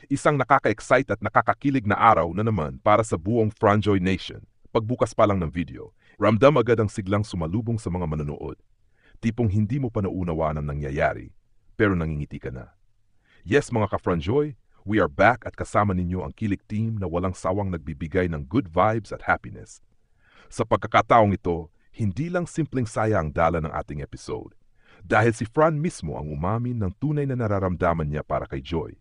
Isang nakaka-excite at nakakakilig na araw na naman para sa buong Franjoy Nation. Pagbukas pa lang ng video, ramdam agad ang siglang sumalubong sa mga manonood. Tipong hindi mo pa naunawaan ang nangyayari, pero nangingiti ka na. Yes mga ka-Franjoy, we are back at kasama ninyo ang kilig team na walang sawang nagbibigay ng good vibes at happiness. Sa pagkakataong ito, hindi lang simpleng saya ang dala ng ating episode. Dahil si Fran mismo ang umamin ng tunay na nararamdaman niya para kay Joy.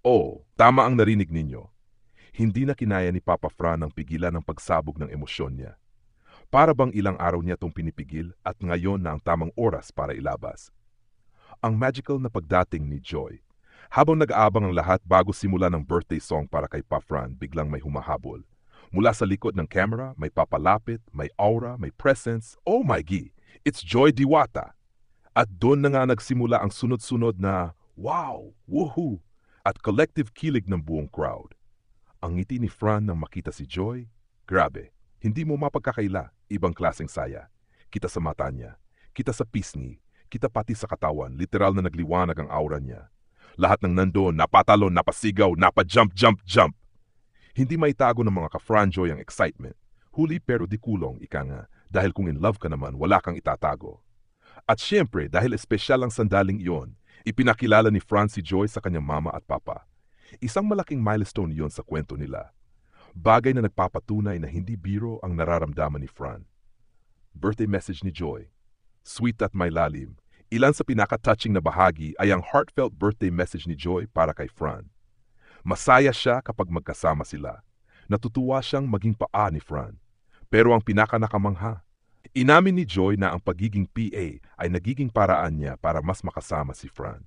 Oo, tama ang narinig ninyo. Hindi na kinaya ni Papa Fran ang pigilan ng pagsabog ng emosyon niya. Para bang ilang araw niya itong pinipigil at ngayon na ang tamang oras para ilabas. Ang magical na pagdating ni Joy. Habang nag-aabang ang lahat bago simula ng birthday song para kay Papa Fran, biglang may humahabol. Mula sa likod ng camera, may papalapit, may aura, may presence. Oh my gi! It's Joy Diwata! At doon na nga nagsimula ang sunod-sunod na wow, woohoo! At collective kilig ng buong crowd. Ang ngiti ni Fran nang makita si Joy, grabe, hindi mo mapagkakaila, ibang klaseng saya. Kita sa mata niya, kita sa pisngi, kita pati sa katawan, literal na nagliwanag ang aura niya. Lahat ng nandoon, napatalon, napasigaw, napa-jump. Hindi maitago ng mga ka-Franjoy ang excitement. Huli pero di kulong, ika nga, dahil kung in love ka naman, wala kang itatago. At syempre, dahil espesyal ang sandaling iyon, ipinakilala ni Fran si Joy sa kanyang mama at papa. Isang malaking milestone iyon sa kwento nila. Bagay na nagpapatunay na hindi biro ang nararamdaman ni Fran. Birthday message ni Joy. Sweet at may lalim. Ilan sa pinaka-touching na bahagi ay ang heartfelt birthday message ni Joy para kay Fran. Masaya siya kapag magkasama sila. Natutuwa siyang maging paa ni Fran. Pero ang pinaka-nakamangha, inamin ni Joy na ang pagiging PA ay nagiging paraan niya para mas makasama si Fran.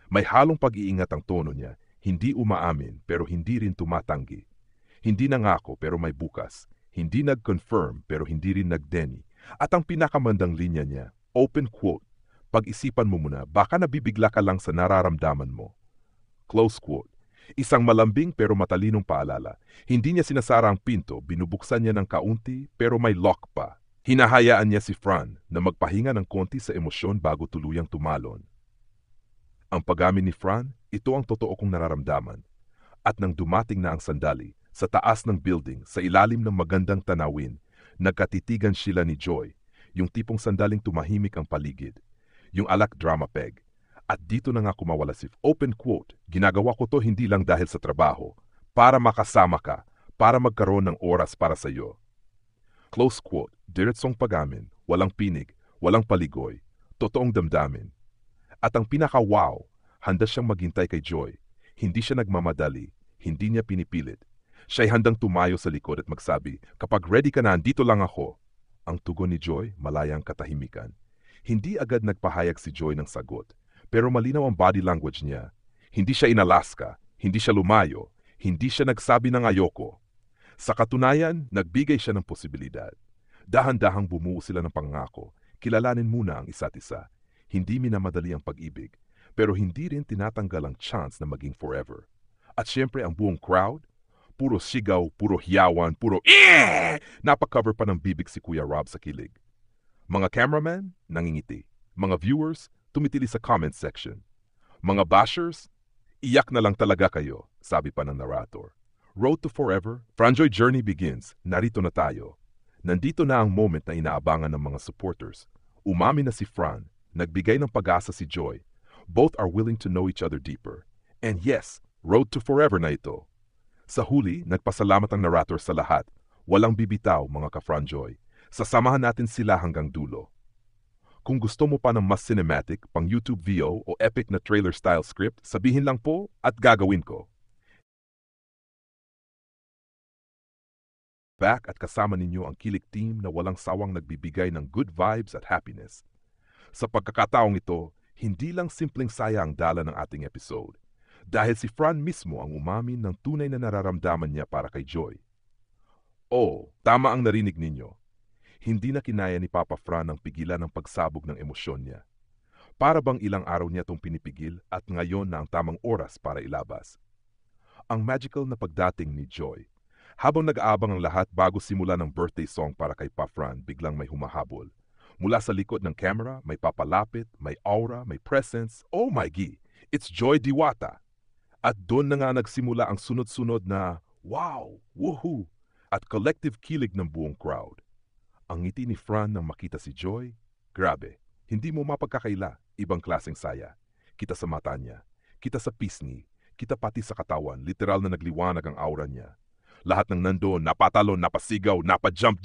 May halong pag-iingat ang tono niya, hindi umaamin pero hindi rin tumatanggi. Hindi nangako pero may bukas, hindi nag-confirm pero hindi rin nag-deny. At ang pinakamandang linya niya, open quote, pag-isipan mo muna, baka nabibigla ka lang sa nararamdaman mo. Close quote. Isang malambing pero matalinong paalala. Hindi niya sinasara ang pinto, binubuksan niya ng kaunti pero may lock pa. Hinahayaan niya si Fran na magpahinga ng konti sa emosyon bago tuluyang tumalon. Ang pag-amin ni Fran, ito ang totoo kong nararamdaman. At nang dumating na ang sandali, sa taas ng building, sa ilalim ng magandang tanawin, nagkatitigan sila ni Joy, yung tipong sandaling tumahimik ang paligid, yung alak drama peg. At dito na nga kumawala si open quote, ginagawa ko to hindi lang dahil sa trabaho, para makasama ka, para magkaroon ng oras para sa iyo. Close quote, diretsong pag-amin, walang pinig, walang paligoy, totoong damdamin. At ang pinaka-wow, handa siyang maghintay kay Joy. Hindi siya nagmamadali, hindi niya pinipilit. Siya'y handang tumayo sa likod at magsabi, kapag ready ka na, andito lang ako. Ang tugon ni Joy, malayang katahimikan. Hindi agad nagpahayag si Joy ng sagot, pero malinaw ang body language niya. Hindi siya inalaska, hindi siya lumayo, hindi siya nagsabi ng ayoko. Sa katunayan, nagbigay siya ng posibilidad. Dahan-dahang bumuo sila ng pangako, kilalanin muna ang isa't isa. Hindi minamadali ang pag-ibig, pero hindi rin tinatanggal ang chance na maging forever. At syempre ang buong crowd, puro sigaw, puro hiyawan, puro Napakover pa ng bibig si Kuya Rob sa kilig. Mga cameraman, nangingiti. Mga viewers, tumitili sa comment section. Mga bashers, iyak na lang talaga kayo, sabi pa ng narrator. Road to Forever, Franjoy Journey begins. Narito na tayo. Nandito na ang moment na inaabangan ng mga supporters. Umamin na si Fran, nagbigay ng pag-asa si Joy. Both are willing to know each other deeper. And yes, Road to Forever na ito. Sa huli, nagpasalamat ang narrator sa lahat. Walang bibitaw, mga ka-Franjoy. Sasamahan natin sila hanggang dulo. Kung gusto mo pa ng mas cinematic, pang YouTube VO o epic na trailer-style script, sabihin lang po at gagawin ko. Back at kasama ninyo ang kilig team na walang sawang nagbibigay ng good vibes at happiness. Sa pagkakataong ito, hindi lang simpleng saya ang dala ng ating episode. Dahil si Fran mismo ang umamin ng tunay na nararamdaman niya para kay Joy. Oo, tama ang narinig ninyo. Hindi na kinaya ni Papa Fran ang pigilan ng pagsabog ng emosyon niya. Para bang ilang araw niya itong pinipigil at ngayon na ang tamang oras para ilabas. Ang magical na pagdating ni Joy. Habang nag-aabang ang lahat bago simula ng birthday song para kay Papa Fran, biglang may humahabol. Mula sa likod ng camera, may papalapit, may aura, may presence. Oh my gi! It's Joy Diwata! At doon na nga nagsimula ang sunod-sunod na wow, woohoo, at collective kilig ng buong crowd. Ang ngiti ni Fran nang makita si Joy, grabe, hindi mo mapagkakaila, ibang klaseng saya. Kita sa mata niya, kita sa pisngi, kita pati sa katawan, literal na nagliwanag ang aura niya. Lahat ng nandoon, napatalon, napasigaw, napa-jump.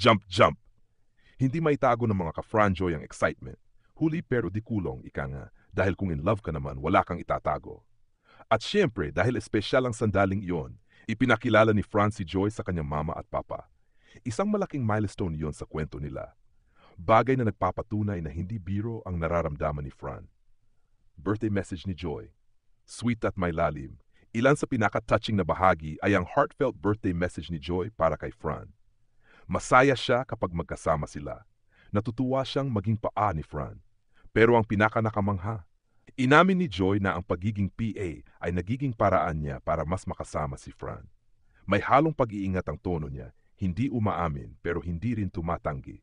Hindi maitago ng mga ka-Franjoy ang excitement. Huli pero di kulong, ika nga, dahil kung in love ka naman, wala kang itatago. At syempre, dahil espesyal ang sandaling iyon, ipinakilala ni Fran si Joy sa kanyang mama at papa. Isang malaking milestone iyon sa kwento nila. Bagay na nagpapatunay na hindi biro ang nararamdaman ni Fran. Birthday message ni Joy. Sweet at may lalim. Ilan sa pinaka-touching na bahagi ay ang heartfelt birthday message ni Joy para kay Fran. Masaya siya kapag magkasama sila. Natutuwa siyang maging paa ni Fran. Pero ang pinaka-nakamangha, inamin ni Joy na ang pagiging PA ay nagiging paraan niya para mas makasama si Fran. May halong pag-iingat ang tono niya, hindi umaamin pero hindi rin tumatanggi.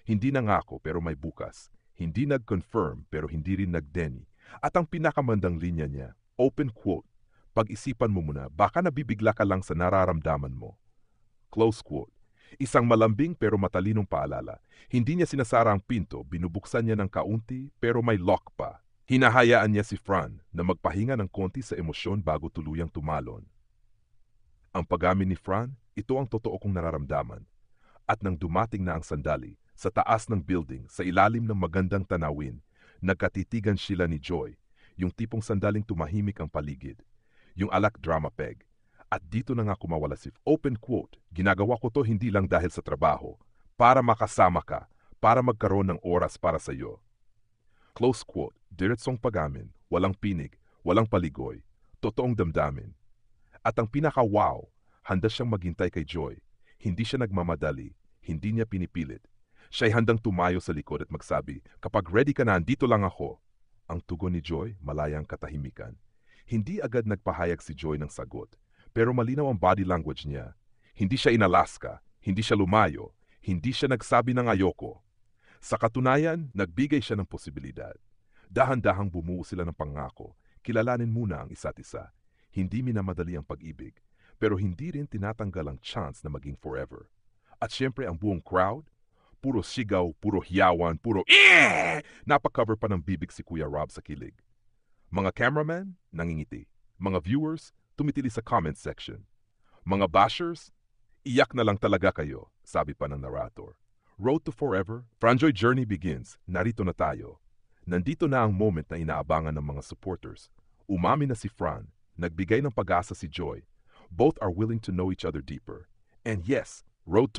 Hindi nangako pero may bukas, hindi nag-confirm pero hindi rin nag-deny. At ang pinakamandang linya niya, open quote, pag-isipan mo muna, baka nabibigla ka lang sa nararamdaman mo. Close quote. Isang malambing pero matalinong paalala. Hindi niya sinasara ang pinto, binubuksan niya ng kaunti pero may lock pa. Hinahayaan niya si Fran na magpahinga ng konti sa emosyon bago tuluyang tumalon. Ang pag-amin ni Fran, ito ang totoo kong nararamdaman. At nang dumating na ang sandali, sa taas ng building, sa ilalim ng magandang tanawin, nagkatitigan sila ni Joy, yung tipong sandaling tumahimik ang paligid, yung alak drama peg. At dito na nga kumawala si open quote, ginagawa ko to hindi lang dahil sa trabaho, para makasama ka, para magkaroon ng oras para sa iyo. Close quote, diretsong pag-amin, walang pinig, walang paligoy, totoong damdamin. At ang pinaka-wow, handa siyang maghintay kay Joy. Hindi siya nagmamadali, hindi niya pinipilit. Siya'y handang tumayo sa likod at magsabi, kapag ready ka na, andito lang ako. Ang tugon ni Joy, malayang katahimikan. Hindi agad nagpahayag si Joy ng sagot, pero malinaw ang body language niya. Hindi siya inalaska, hindi siya lumayo, hindi siya nagsabi ng ayoko. Sa katunayan, nagbigay siya ng posibilidad. Dahan-dahang bumuo sila ng pangako, kilalanin muna ang isa't isa. Hindi minamadali ang pag-ibig, pero hindi rin tinatanggal ang chance na maging forever. At syempre ang buong crowd, puro sigaw, puro hiyawan, puro Napakover pa ng bibig si Kuya Rob sa kilig. Mga cameraman, nangingiti. Mga viewers, tumitili sa comment section. Mga bashers, iyak na lang talaga kayo, sabi pa ng narrator. Road to Forever, Franjoy Journey begins. Narito na tayo. Nandito na ang moment na inaabangan ng mga supporters. Umamin na si Fran, nagbigay ng pag-asa si Joy. Both are willing to know each other deeper. And yes, Road to